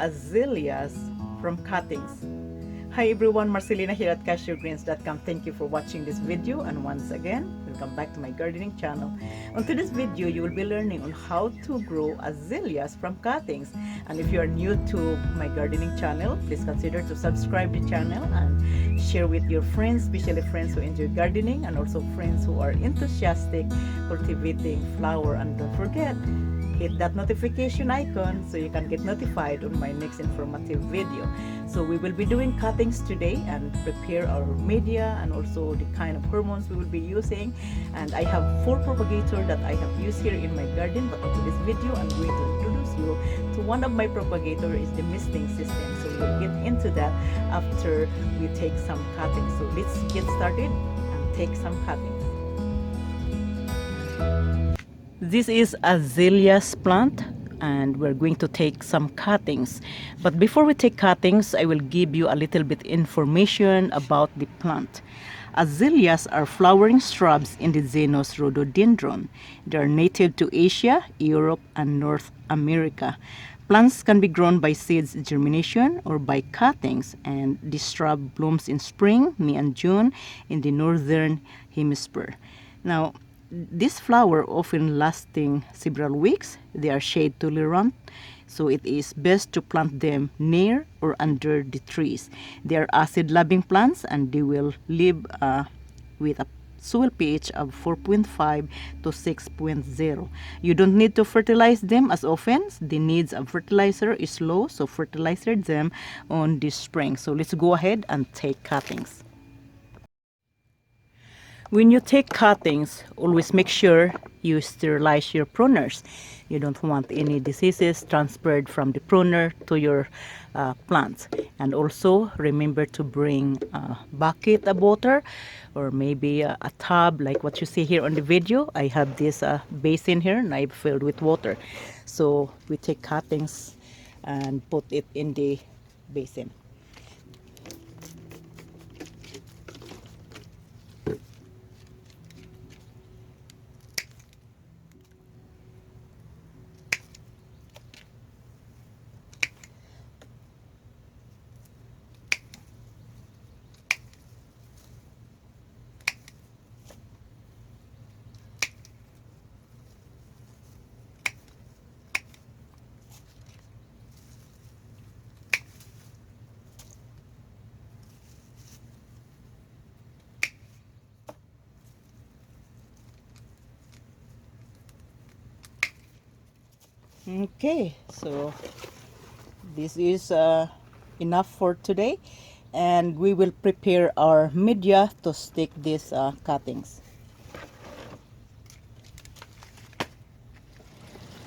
azaleas from cuttings. Hi everyone, Marcelina here at cashewgreens.com. Thank you for watching this video, and once again, welcome back to my gardening channel. On today's video, you will be learning on how to grow azaleas from cuttings. And if you are new to my gardening channel, please consider to subscribe the channel and share with your friends, especially friends who enjoy gardening and also friends who are enthusiastic cultivating flower. And don't forget, hit that notification icon so you can get notified on my next informative video. So we will be doing cuttings today and prepare our media and also the kind of hormones we will be using. And I have 4 propagators that I have used here in my garden, but in this video I'm going to introduce you to one of my propagator is the misting system. So we'll get into that after we take some cuttings. So let's get started and take some cuttings. This is azaleas plant and we're going to take some cuttings. But before we take cuttings, I will give you a little bit information about the plant. Azaleas are flowering shrubs in the genus Rhododendron. They are native to Asia, Europe, and North America. Plants can be grown by seeds germination or by cuttings, and this shrub blooms in spring, May and June in the northern hemisphere. Now, this flower often lasting several weeks. They are shade tolerant, so it is best to plant them near or under the trees. They are acid loving plants and they will live with a soil pH of 4.5 to 6.0. You don't need to fertilize them as often. The needs of fertilizer is low, so fertilize them on the spring. So let's go ahead and take cuttings. When you take cuttings, always make sure you sterilize your pruners. You don't want any diseases transferred from the pruner to your plants. And also remember to bring a bucket of water or maybe a tub like what you see here on the video. I have this basin here and I've filled with water. So we take cuttings and put it in the basin. Okay, so this is enough for today, and we will prepare our media to stick these cuttings.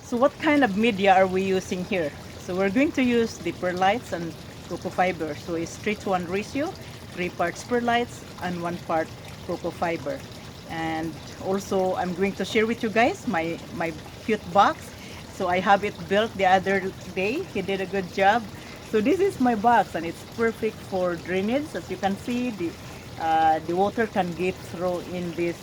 So what kind of media are we using here? So we're going to use the perlites and cocoa fiber. So it's 3:1 ratio, 3 parts perlites and 1 part cocoa fiber. And also I'm going to share with you guys my cute box. So I have it built the other day. He did a good job. So this is my box and it's perfect for drainage. As you can see, the water can get through in this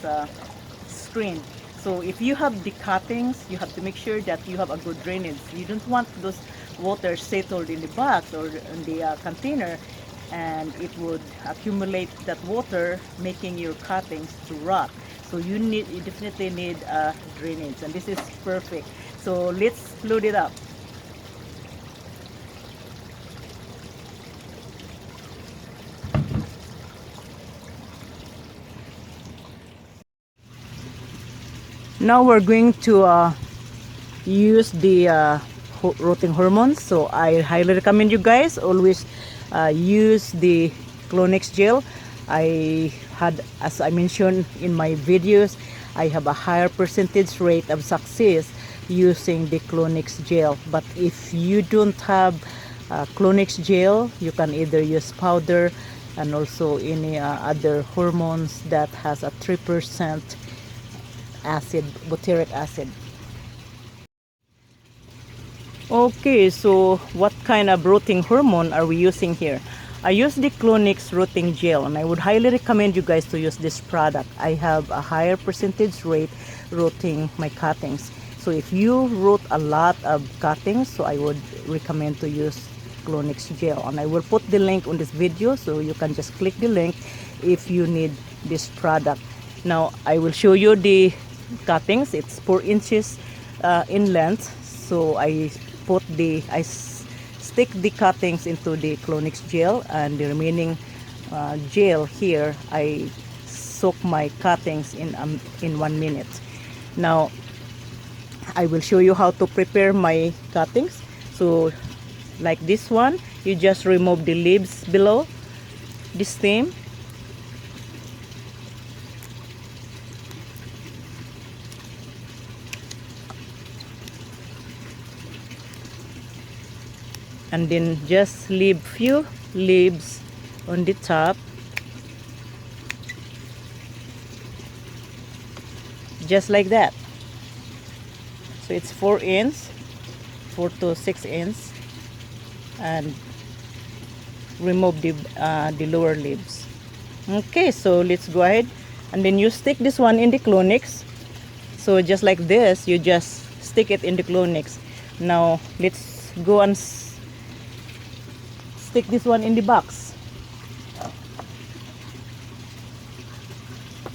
screen. So if you have the cuttings, you have to make sure that you have a good drainage. You don't want those water settled in the box or in the container, and it would accumulate that water, making your cuttings to rot. So you definitely need drainage, and this is perfect. So let's load it up. Now we're going to use the rotting hormones. So I highly recommend you guys always use the Clonex gel. I had, as I mentioned in my videos, I have a higher percentage rate of success using the Clonex gel. But if you don't have Clonex gel, you can either use powder and also any other hormones that has a 3% acid, butyric acid. Okay, so what kind of rooting hormone are we using here? I use the Clonex rooting gel, and I would highly recommend you guys to use this product. I have a higher percentage rate rooting my cuttings. So if you root a lot of cuttings, so I would recommend to use Clonix gel, and I will put the link on this video, so you can just click the link if you need this product. Now I will show you the cuttings. It's 4 inches in length, so I stick the cuttings into the Clonix gel, and the remaining gel here I soak my cuttings in 1 minute. Now I will show you how to prepare my cuttings. So like this one, you just remove the leaves below the stem, and then just leave few leaves on the top, just like that. So it's 4 to 6 inches, and remove the lower leaves. Okay, so let's go ahead, and then you stick this one in the Clonix. So just like this, you just stick it in the Clonix. Now let's go and stick this one in the box.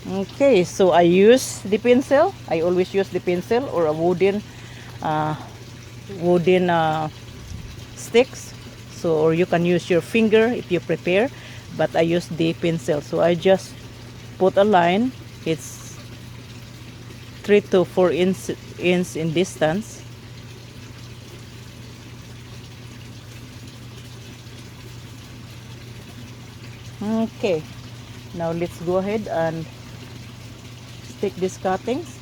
Okay, so I use the pencil. I always use the pencil or a wooden sticks. So, or you can use your finger if you prepare, but I use the pencil. So I just put a line. It's 3 to 4 inches in distance. Okay, now let's go ahead and stick these cuttings.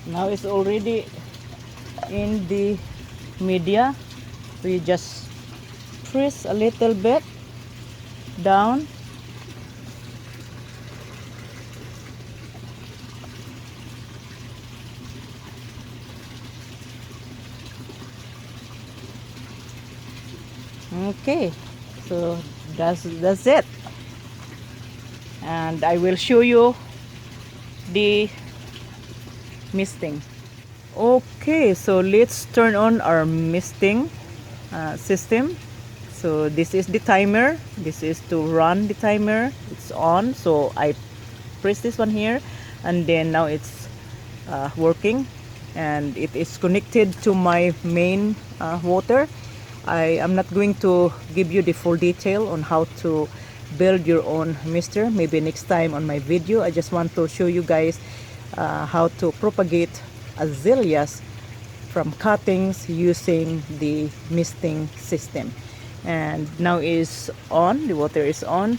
Now it's already in the media. We just press a little bit down. Okay, so that's it, and I will show you the misting. Okay, so let's turn on our misting system. So this is the timer. This is to run the timer. It's on, so I press this one here, and then now it's working, and it is connected to my main water. I am not going to give you the full detail on how to build your own mister. Maybe next time on my video. I just want to show you guys how to propagate azaleas from cuttings using the misting system. And now is on, the water is on.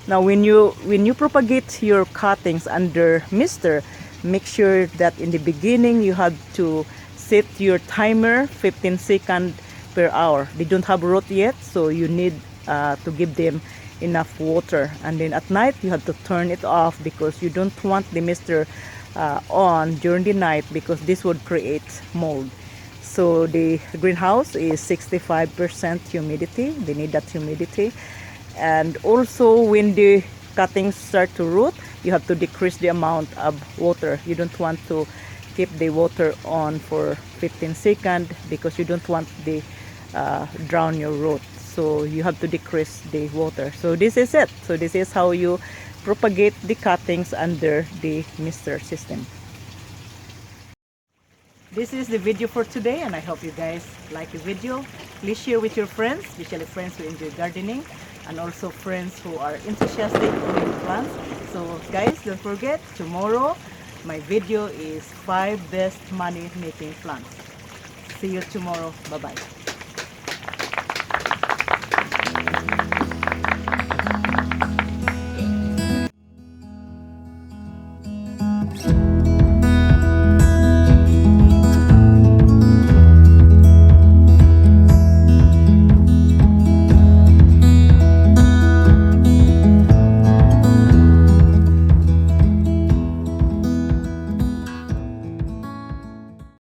Now when you propagate your cuttings under mister, make sure that in the beginning you have to set your timer 15 seconds per hour. They don't have root yet, so you need to give them enough water, and then at night you have to turn it off because you don't want the mister on during the night, because this would create mold. So the greenhouse is 65% humidity. They need that humidity. And also when the cuttings start to root, you have to decrease the amount of water. You don't want to keep the water on for 15 seconds because you don't want the drown your root. So you have to decrease the water. So this is it. So this is how you propagate the cuttings under the mister system. This is the video for today, and I hope you guys like the video. Please share with your friends, especially friends who enjoy gardening and also friends who are enthusiastic in plants. So guys, don't forget, tomorrow my video is 5 best money making plants. See you tomorrow. Bye bye.